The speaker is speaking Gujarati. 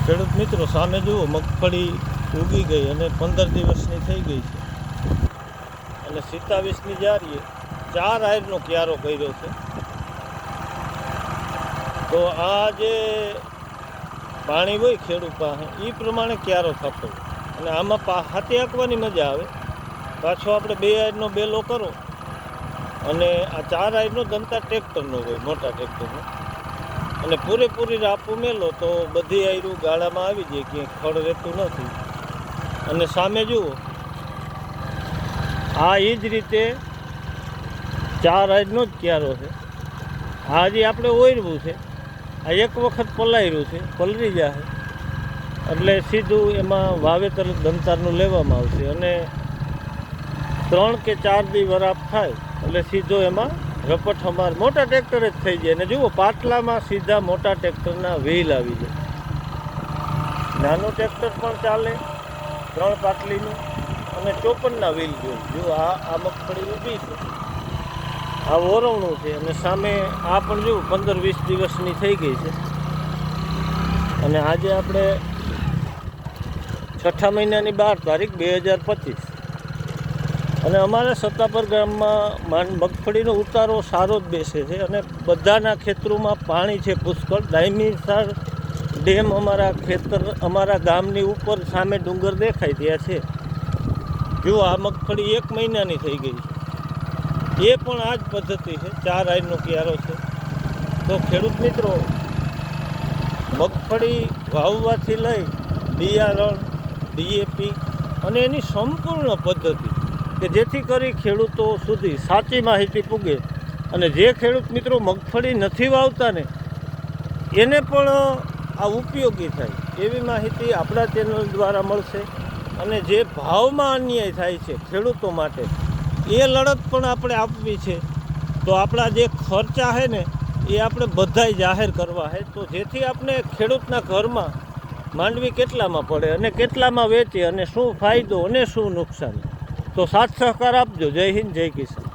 ખેડૂત મિત્રો સામે જુઓ, મગફળી ઉગી ગઈ અને 15 દિવસની થઈ ગઈ છે અને 27ની જારીએ 4 આયરનો ક્યારો કર્યો છે. તો આ જે પાણી હોય ખેડૂત પાસે એ પ્રમાણે ક્યારો થતો અને આમાં હાથી આંકવાની મજા આવે. પાછો આપણે 2 આયરનો બેલો કરો અને આ 4 આયરનો દંતા ટ્રેક્ટરનો હોય, મોટા ટ્રેક્ટરનો, અને પૂરેપૂરી રાપું મેલો તો બધી આયરું ગાળામાં આવી જાય, ક્યાંય ખડ રહેતું નથી. અને સામે જુઓ, આ એ જ રીતે 4 આયરનો જ ક્યારો છે. આ હજી આપણે ઓયરવું છે, આ એક વખત પલાયરું છે, પલરી જશે એટલે સીધું એમાં વાવેતર દંતારનું લેવામાં આવશે અને 3 કે 4 દી વરાપ થાય એટલે સીધો એમાં રપટ અમાર મોટા ટ્રેક્ટર જ થઈ જાય. અને જુઓ, પાટલામાં સીધા મોટા ટ્રેક્ટરના વ્હીલ આવી જાય. નાનું ટ્રેક્ટર પણ ચાલે 3 પાટલીનું અને 54ના વ્હીલ જોઈએ. જો આ મગફળી ઊભી છે, આ ઓરવણું છે અને સામે આ પણ જુઓ 15-20 દિવસની થઈ ગઈ છે. અને આજે આપણે 6 મહિનાની 12 તારીખ 2025 અને અમારા સત્તાપર ગામમાં મગફળીનો ઉતારો સારો જ બેસે છે અને બધાના ખેતરોમાં પાણી છે પુષ્કળ. દાયમીસર ડેમ અમારા ગામની ઉપર સામે ડુંગર દેખાય ત્યાં છે. જો આ મગફળી 1 મહિનાની થઈ ગઈ છે, એ પણ આ જ પદ્ધતિ છે, 4 આયરનો ક્યારો છે. તો ખેડૂત મિત્રો, મગફળી વાવવાથી લઈ બિયારણ, ડીએપી અને એની સંપૂર્ણ પદ્ધતિ કે જેથી કરી ખેડૂતો સુધી સાચી માહિતી પૂગે અને જે ખેડૂત મિત્રો મગફળી નથી વાવતા ને એને પણ આ ઉપયોગી થાય એવી માહિતી આપણા ચેનલ દ્વારા મળશે. અને જે ભાવમાં અન્યાય થાય છે ખેડૂતો માટે એ લડત પણ આપણે આપવી છે. તો આપણા જે ખર્ચા છે ને એ આપણે બધાય જાહેર કરવા છે, તો જેથી આપણે ખેડૂતના ઘરમાં માંડવી કેટલામાં પડે અને કેટલામાં વેચે અને શું ફાયદો અને શું નુકસાન. તો સાથ સહકાર આપજો. જય હિન્દ, જય કિસાન.